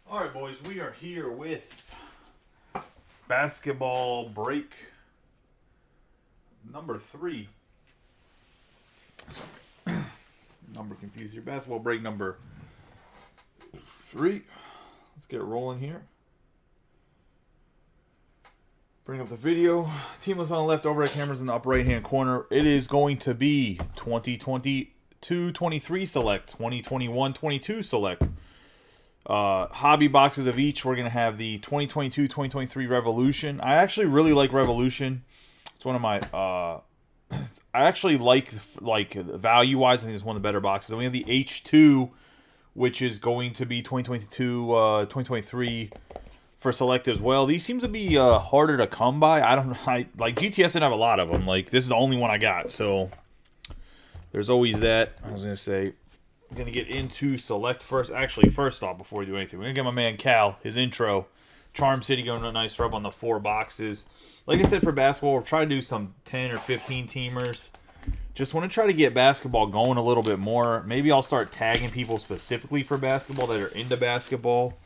All right, boys, we are here with basketball break number 3. Number confused here. Basketball break number 3. Let's get rolling here. Bring up the video. Team list on the left, overhead cameras in the upper right hand corner. It is going to be 2022-23 select, 2021-22 select. Hobby boxes of each. We're going to have the 2022-2023 Revolution. I actually really like Revolution. It's one of my I actually like value wise, I think it's one of the better boxes. And we have the H2, which is going to be 2022-2023 for select as well. These seem to be harder to come by. I don't know. Like GTS didn't have a lot of them. Like this is the only one I got, so there's always that. I was gonna say, I'm gonna get into select first. Actually, first off, before we do anything, we're gonna get my man Cal his intro. Charm City going a nice rub on the 4 boxes. Like I said, for basketball, we're trying to do some 10 or 15 teamers. Just want to try to get basketball going a little bit more. Maybe I'll start tagging people specifically for basketball that are into basketball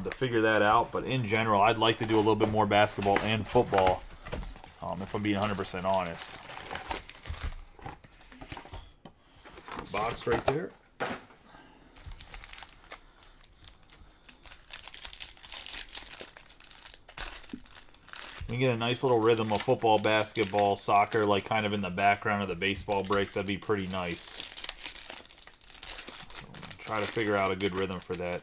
to figure that out. But in general, I'd like to do a little bit more basketball and football, if I'm being 100% honest. Box right there. You get a nice little rhythm of football, basketball, soccer, like kind of in the background of the baseball breaks. That'd be pretty nice. Try to figure out a good rhythm for that.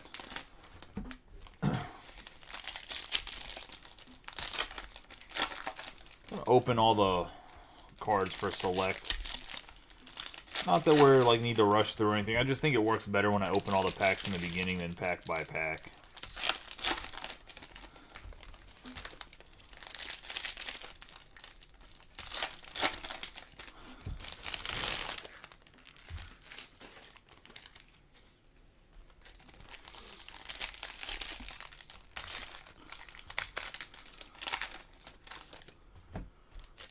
Open all the cards for select. Not that we're like need to rush through or anything. I just think it works better when I open all the packs in the beginning than pack by pack.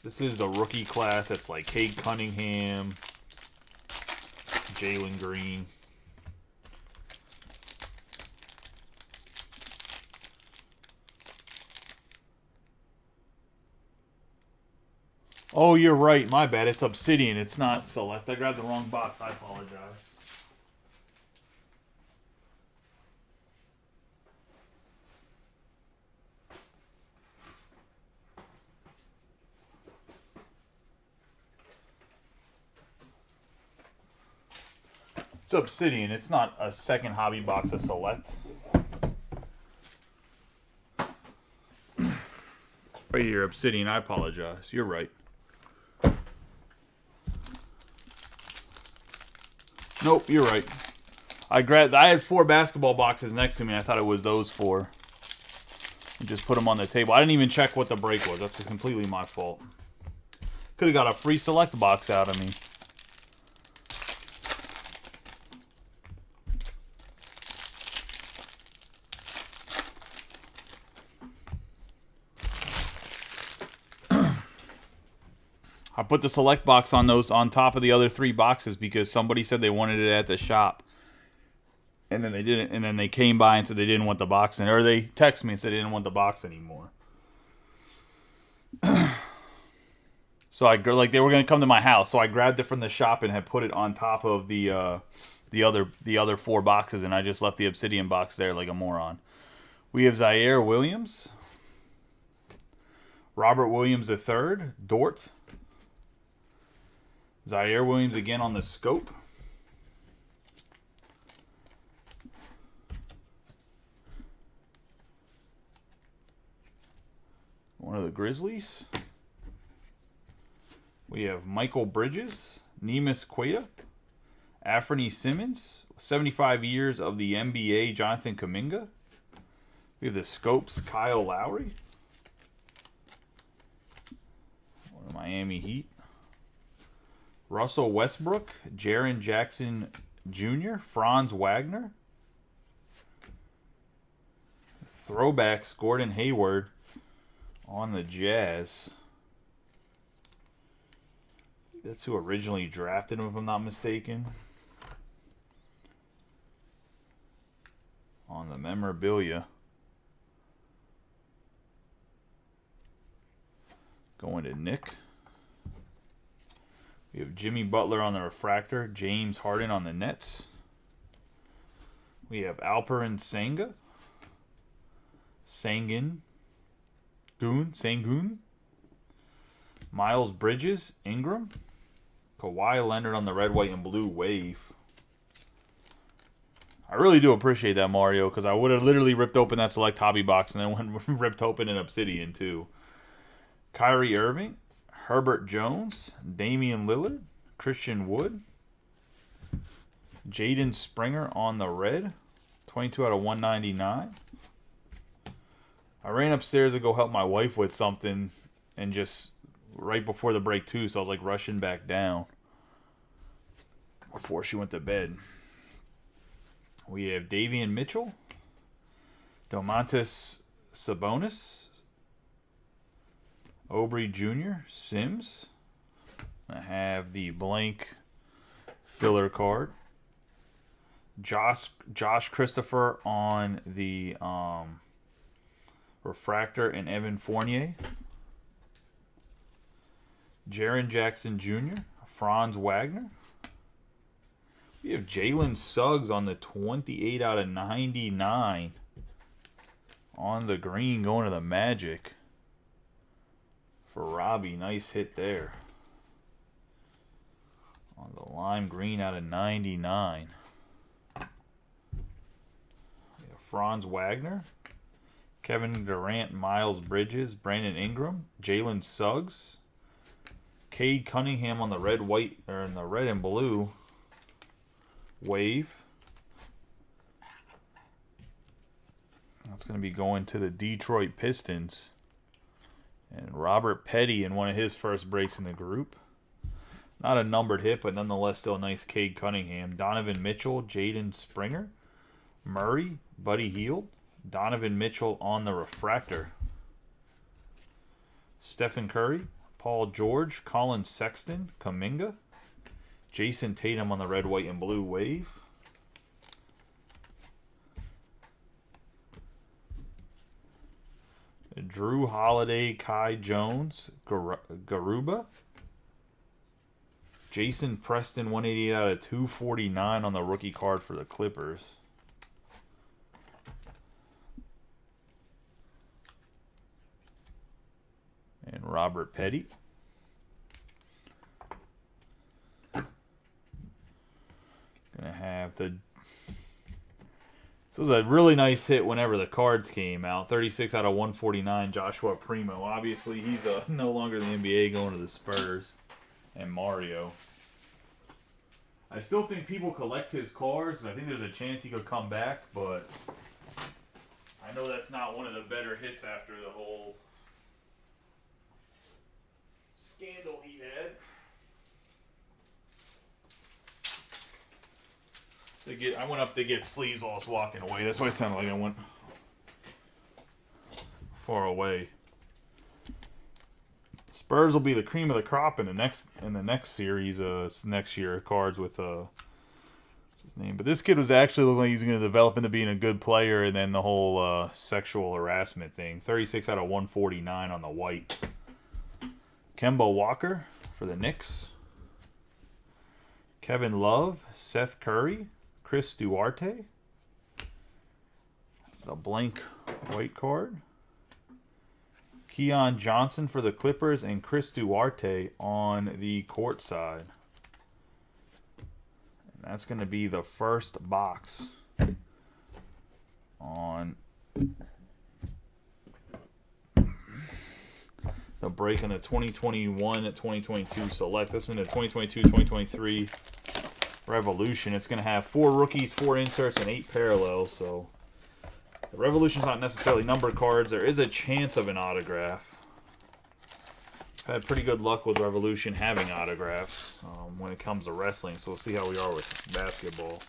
This is the rookie class. It's like Cade Cunningham, Jalen Green. Oh, you're right. My bad. It's Obsidian. It's not Select. I grabbed the wrong box. I apologize. It's Obsidian. It's not a second hobby box of Select. Right here, Obsidian. I apologize. You're right. Nope, you're right. I had 4 basketball boxes next to me. I thought it was those 4. And just put them on the table. I didn't even check what the break was. That's completely my fault. Could have got a free select box out of me. I put the select box on those on top of the other 3 boxes because somebody said they wanted it at the shop. And then they didn't, and then they came by and said they didn't want the box, or they texted me and said they didn't want the box anymore. So like they were gonna come to my house, so I grabbed it from the shop and had put it on top of the other 4 boxes, and I just left the Obsidian box there like a moron. We have Zaire Williams, Robert Williams III, Dort. Zaire Williams again on the scope. One of the Grizzlies. We have Michael Bridges, Neemias Queta, Anthony Simmons, 75 years of the NBA, Jonathan Kuminga. We have the Scopes, Kyle Lowry. One of Miami Heat. Russell Westbrook, Jaren Jackson Jr., Franz Wagner. Throwbacks, Gordon Hayward on the Jazz. That's who originally drafted him, if I'm not mistaken. On on the memorabilia. Going to Nick. We have Jimmy Butler on the refractor. James Harden on the Nets. We have Alperen Sengun. Miles Bridges, Ingram. Kawhi Leonard on the red, white, and blue wave. I really do appreciate that, Mario, because I would have literally ripped open that select hobby box and then went ripped open an Obsidian, too. Kyrie Irving, Herbert Jones, Damian Lillard, Christian Wood, Jaden Springer on the red, 22 out of 199. I ran upstairs to go help my wife with something, and just right before the break, too, so I was like rushing back down before she went to bed. We have Davion Mitchell, Domantas Sabonis, Aubrey Jr., Sims. I have the blank filler card. Josh Christopher on the refractor, and Evan Fournier. Jaren Jackson Jr., Franz Wagner. We have Jalen Suggs on the 28 out of 99 on the green, going to the Magic. For Robbie, nice hit there. On the lime green out of 99. We have Franz Wagner, Kevin Durant, Miles Bridges, Brandon Ingram, Jalen Suggs, Cade Cunningham on the red, white, or in the red and blue wave. That's going to be going to the Detroit Pistons. And Robert Petty in one of his first breaks in the group. Not a numbered hit, but nonetheless still a nice Cade Cunningham. Donovan Mitchell, Jaden Springer, Murray, Buddy Hield, Donovan Mitchell on the refractor. Stephen Curry, Paul George, Colin Sexton, Kuminga, Jason Tatum on the red, white, and blue wave. Drew Holiday, Kai Jones, Garuba. Jason Preston, 188 out of 249 on the rookie card for the Clippers. And Robert Petty. Gonna have the... This was a really nice hit whenever the cards came out. 36 out of 149, Joshua Primo. Obviously, he's no longer in the NBA, going to the Spurs. And Mario. I still think people collect his cards, because I think there's a chance he could come back, but I know that's not one of the better hits after the whole scandal he had. I went up to get sleeves while I was walking away. That's why it sounded like I went far away. Spurs will be the cream of the crop in the next series, next year cards with what's his name. But this kid was actually looking like he's going to develop into being a good player, and then the whole sexual harassment thing. 36 out of 149 on the white. Kemba Walker for the Knicks. Kevin Love, Seth Curry, Chris Duarte. The blank white card. Keon Johnson for the Clippers, and Chris Duarte on the court side. And that's going to be the first box on the break in the 2021 and 2022 select. This is in the 2022-2023 Revolution. It's going to have 4 rookies, 4 inserts, and 8 parallels. So the Revolution's not necessarily numbered cards. There is a chance of an autograph. I've had pretty good luck with Revolution having autographs when it comes to wrestling. So we'll see how we are with basketball.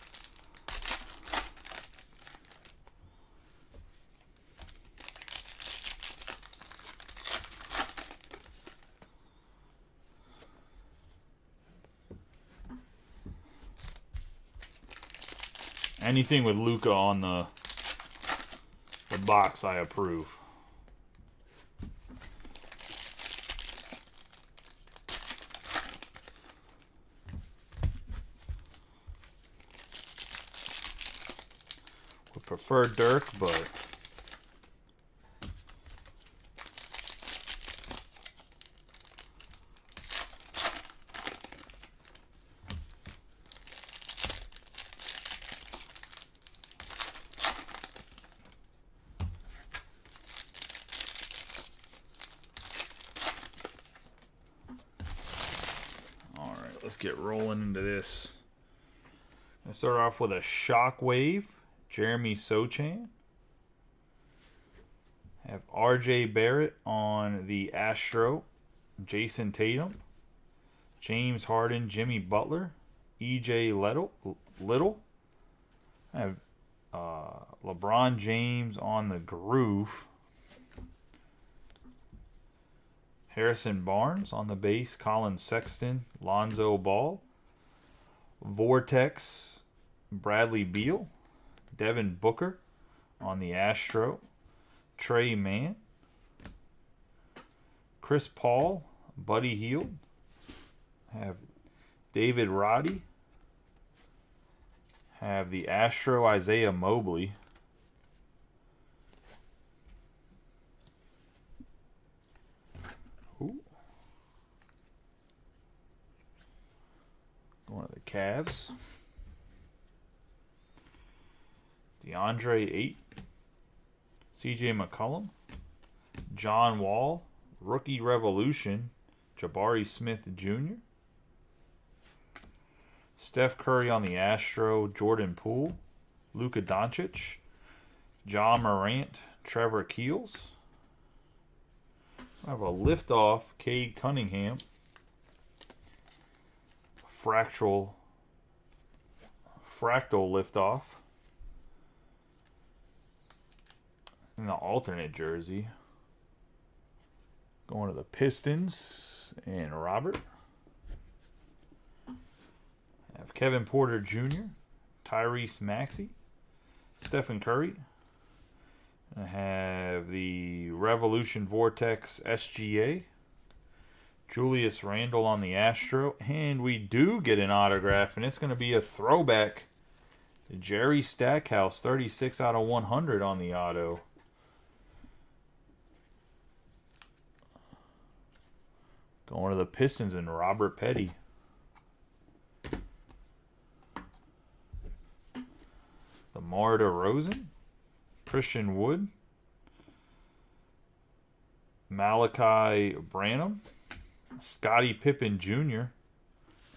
Anything with Luka on the box I approve. Would prefer Dirk, but let's get rolling into this. Let's start off with a Shockwave, Jeremy Sochan. Have R.J. Barrett on the Astro, Jason Tatum, James Harden, Jimmy Butler, E.J. Little. I have LeBron James on the Groove. Harrison Barnes on the base, Colin Sexton, Lonzo Ball, Vortex, Bradley Beal, Devin Booker on the Astro, Trey Mann, Chris Paul, Buddy Hield, have David Roddy, have the Astro Isaiah Mobley, one of the Cavs. DeAndre 8. CJ McCollum. John Wall. Rookie Revolution. Jabari Smith Jr. Steph Curry on the Astro. Jordan Poole. Luka Doncic. John Morant. Trevor Keels. I have a liftoff. Cade Cunningham. Fractal liftoff. In the alternate jersey. Going to the Pistons and Robert. I have Kevin Porter Jr., Tyrese Maxey, Stephen Curry. I have the Revolution Vortex SGA. Julius Randle on the Astro. And we do get an autograph, and it's going to be a throwback. Jerry Stackhouse, 36 out of 100 on the auto. Going to the Pistons and Robert Petty. DeMar DeRozan. Christian Wood. Malachi Branham. Scottie Pippen Jr.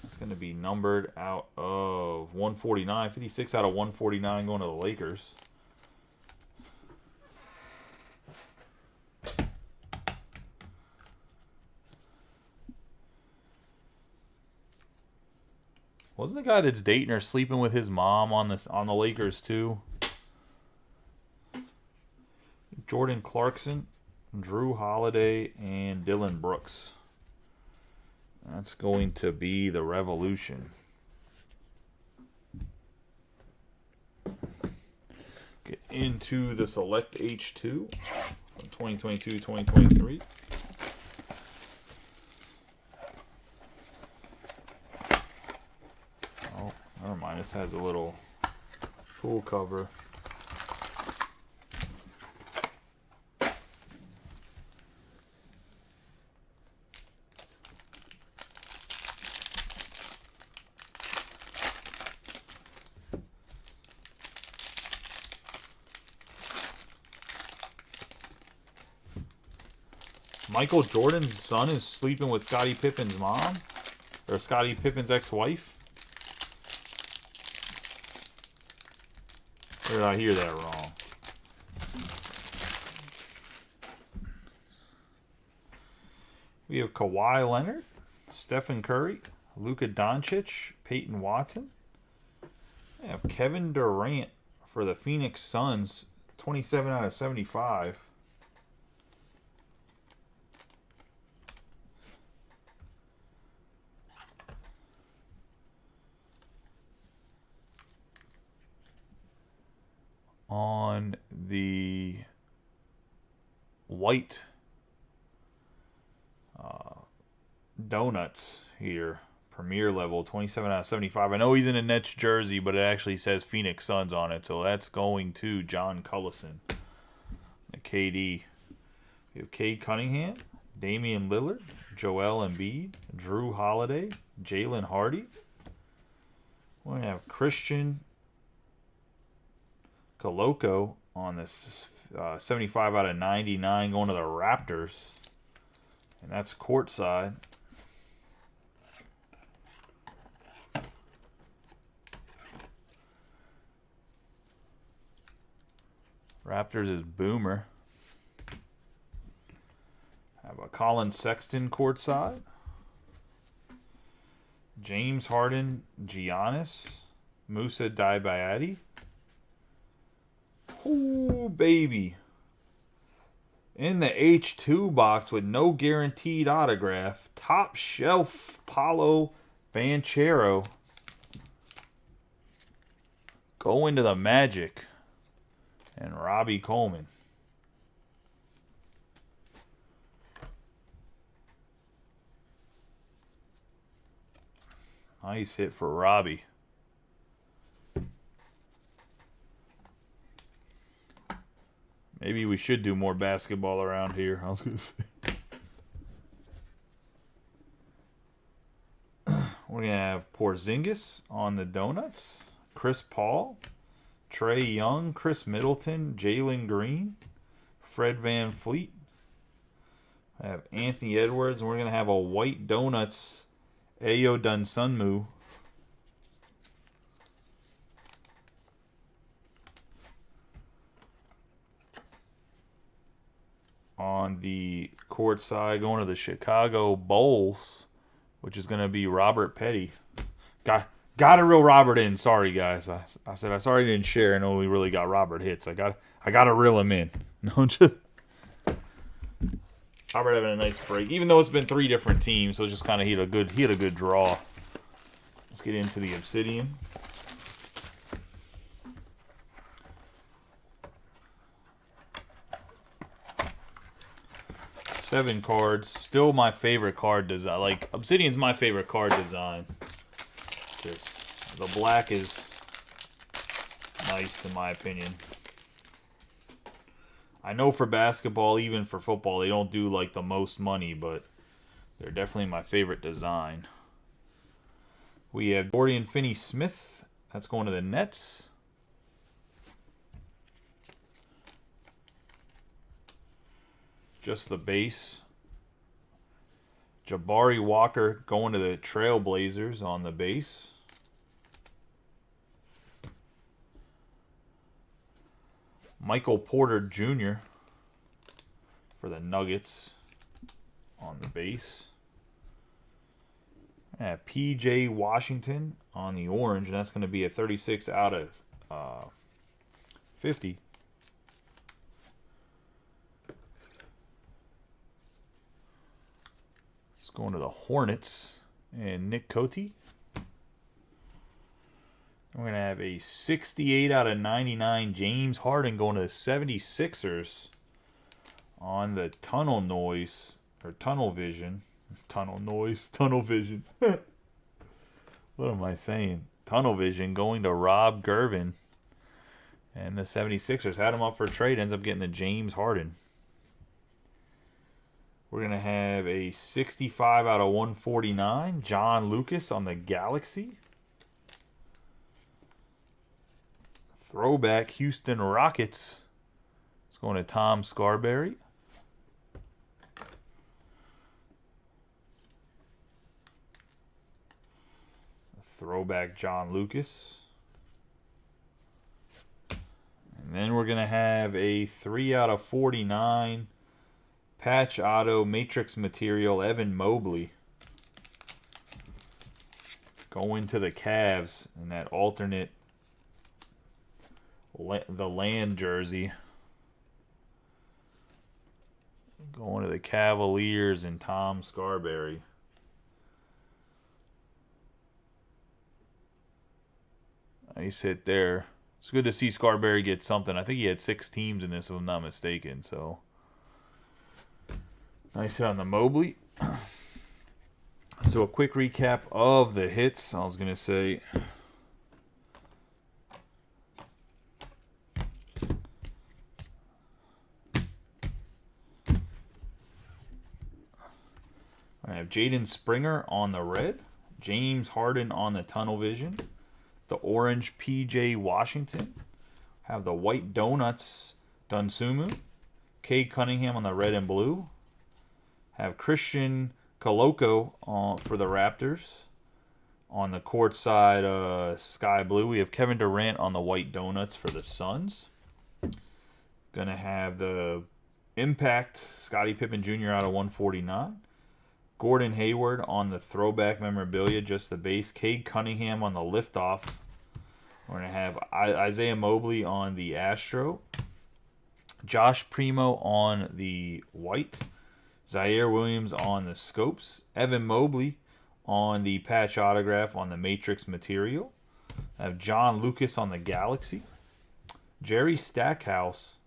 That's going to be numbered out of 149. 56 out of 149 going to the Lakers. Wasn't the guy that's dating or sleeping with his mom on the Lakers too? Jordan Clarkson, Drew Holiday, and Dylan Brooks. That's going to be the Revolution. Get into the Select H2 from 2022-2023. Oh, never mind. This has a little pool cover. Michael Jordan's son is sleeping with Scottie Pippen's mom? Or Scottie Pippen's ex-wife? Or did I hear that wrong? We have Kawhi Leonard, Stephen Curry, Luka Doncic, Peyton Watson. We have Kevin Durant for the Phoenix Suns, 27 out of 75. On the white donuts here. Premier level, 27 out of 75. I know he's in a Nets jersey, but it actually says Phoenix Suns on it. So that's going to John Cullison. The KD. We have Cade Cunningham, Damian Lillard, Joel Embiid, Drew Holiday, Jalen Hardy. We're going to have Christian Koloko on this 75 out of 99 going to the Raptors. And that's courtside. Raptors is Boomer. Have a Colin Sexton courtside. James Harden, Giannis, Musa Diabaté. Ooh, baby. In the H2 box with no guaranteed autograph. Top shelf Paolo Banchero. Going to the Magic. And Robbie Coleman. Nice hit for Robbie. Maybe we should do more basketball around here. I was going to say. We're going to have Porzingis on the donuts. Chris Paul. Trae Young. Chris Middleton. Jalen Green. Fred VanVleet. I have Anthony Edwards. And we're going to have a white donuts. Ayo Dosunmu. On the court side, going to the Chicago Bulls, which is going to be Robert Petty. Got to reel Robert in. Sorry, guys. I said I sorry I didn't share and only really got Robert hits. I got to reel him in. No, just Robert having a nice break. Even though it's been 3 different teams, so just kind of he had a good draw. Let's get into the Obsidian. Seven cards. Still my favorite card design. Like, Obsidian's my favorite card design. Just, the black is nice in my opinion. I know for basketball, even for football, they don't do like the most money, but they're definitely my favorite design. We have Dorian Finney-Smith. That's going to the Nets. Just the base. Jabari Walker going to the Trailblazers on the base. Michael Porter Jr. for the Nuggets on the base. P.J. Washington on the orange, and that's going to be a 36 out of 50. It's going to the Hornets and Nick Cote. We're going to have a 68 out of 99 James Harden going to the 76ers on the Tunnel Noise, or Tunnel Vision. Tunnel Noise, Tunnel Vision. What am I saying? Tunnel Vision going to Rob Gervin. And the 76ers had him up for trade, ends up getting the James Harden. We're going to have a 65 out of 149 John Lucas on the Galaxy. Throwback Houston Rockets. It's going to Tom Scarberry. Throwback John Lucas. And then we're going to have a 3 out of 49 patch auto matrix material Evan Mobley. Going to the Cavs in that alternate the land jersey. Going to the Cavaliers and Tom Scarberry. Nice hit there. It's good to see Scarberry get something. I think he had 6 teams in this, if I'm not mistaken. So Nice hit on the Mobley. So a quick recap of the hits. I was going to say... I have Jaden Springer on the red. James Harden on the tunnel vision. The orange PJ Washington. Have the white donuts Dunsumu. Cade Cunningham on the red and blue. Have Christian Koloko for the Raptors. On the court side, sky blue. We have Kevin Durant on the white donuts for the Suns. Gonna have the Impact Scottie Pippen Jr. out of 149. Gordon Hayward on the throwback memorabilia, just the base. Cade Cunningham on the liftoff. We're going to have Isaiah Mobley on the Astro. Josh Primo on the white. Zaire Williams on the Scopes. Evan Mobley on the patch autograph on the Matrix material. I have John Lucas on the Galaxy. Jerry Stackhouse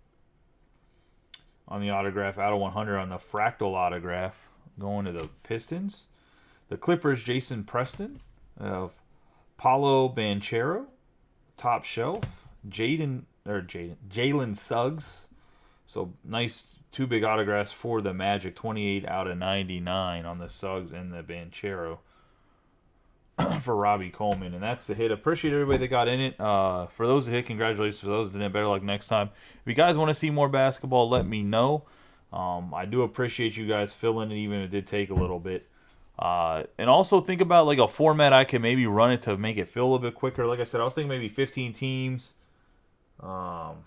on the autograph out of 100 on the Fractal autograph. Going to the Pistons. The Clippers, Jason Preston. Paulo Banchero. Top shelf. Jalen Suggs. So nice two big autographs for the Magic. 28 out of 99 on the Suggs and the Banchero for Robbie Coleman. And that's the hit. Appreciate everybody that got in it. For those that hit, congratulations. For those that didn't, better luck next time. If you guys want to see more basketball, let me know. I do appreciate you guys filling it, even if it did take a little bit. And also think about like a format I can maybe run it to make it feel a little bit quicker. Like I said, I was thinking maybe 15 teams. And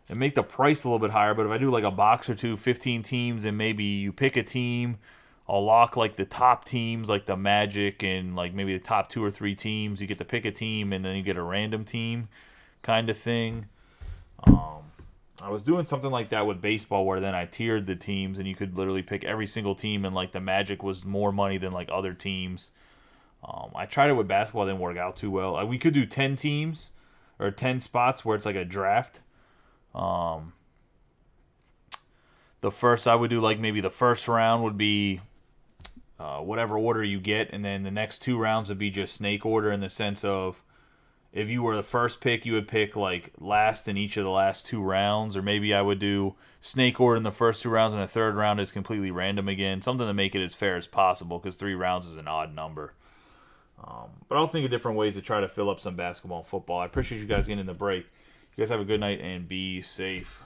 make the price a little bit higher. But if I do like a box or two, 15 teams, and maybe you pick a team, I'll lock like the top teams, like the Magic, and like maybe the top 2 or 3 teams. You get to pick a team, and then you get a random team kind of thing. I was doing something like that with baseball, where then I tiered the teams, and you could literally pick every single team, and like the Magic was more money than like other teams. I tried it with basketball, it didn't work out too well. We could do 10 teams or 10 spots where it's like a draft. I would do like maybe the first round would be whatever order you get, and then the next 2 rounds would be just snake order, in the sense of if you were the first pick, you would pick like last in each of the last 2 rounds. Or maybe I would do snake order in the first 2 rounds, and the third round is completely random again. Something to make it as fair as possible, because 3 rounds is an odd number. But I'll think of different ways to try to fill up some basketball and football. I appreciate you guys getting in the break. You guys have a good night and be safe.